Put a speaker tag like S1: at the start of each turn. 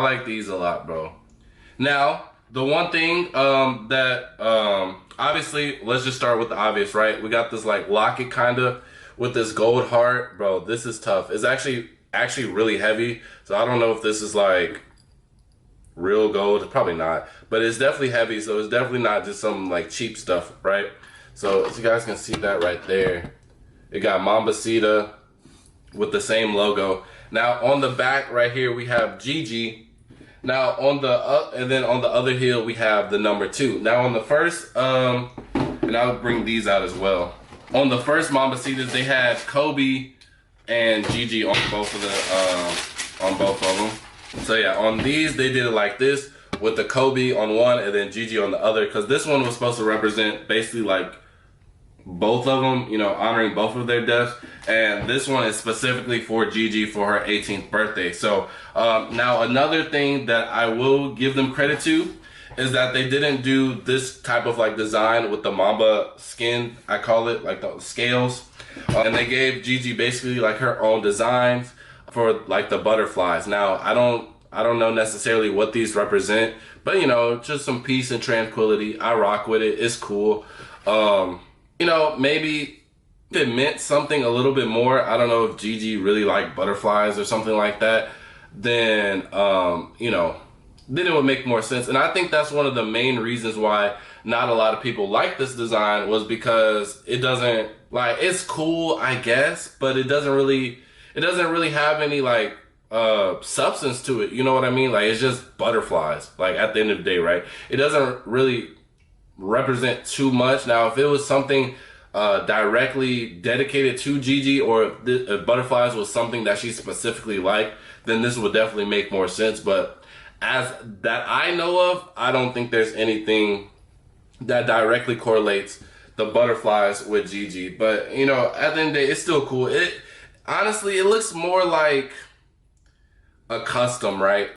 S1: I like these a lot, bro. Now, the one thing obviously, let's just start with the obvious, right? We got this like locket kind of with this gold heart, bro. This is tough. It's actually really heavy, so I don't know if this is like real gold. Probably not, but it's definitely heavy, so it's definitely not just some like cheap stuff, right? So as you guys can see that right there, it got Mambasita with the same logo. Now on the back right here we have Gigi. Now on the and then on the other heel we have the number 2. Now on the first and I'll bring these out as well. On the first Mambacitas they had Kobe and Gigi on both of them. So yeah, on these they did it like this with the Kobe on one and then Gigi on the other, because this one was supposed to represent basically like both of them, you know, honoring both of their deaths. And this one is specifically for Gigi for her 18th birthday. So now another thing that I will give them credit to is that they didn't do this type of like design with the Mamba skin, I call it, like the scales. And they gave Gigi basically like her own designs for like the butterflies. Now I don't know necessarily what these represent, but you know, just some peace and tranquility. I rock with it. It's cool. You know, maybe if it meant something a little bit more, I don't know if Gigi really liked butterflies or something like that, then, you know, then it would make more sense. And I think that's one of the main reasons why not a lot of people like this design, was because it doesn't, like, it's cool, I guess, but it doesn't really have any, like, substance to it. You know what I mean? Like, it's just butterflies, like, at the end of the day, right? It doesn't really represent too much. Now if it was something directly dedicated to Gigi, or if butterflies was something that she specifically liked, then this would definitely make more sense. But as that I know of, I don't think there's anything that directly correlates the butterflies with Gigi. But you know, at the end of the day, it's still cool. It honestly, it looks more like a custom, right?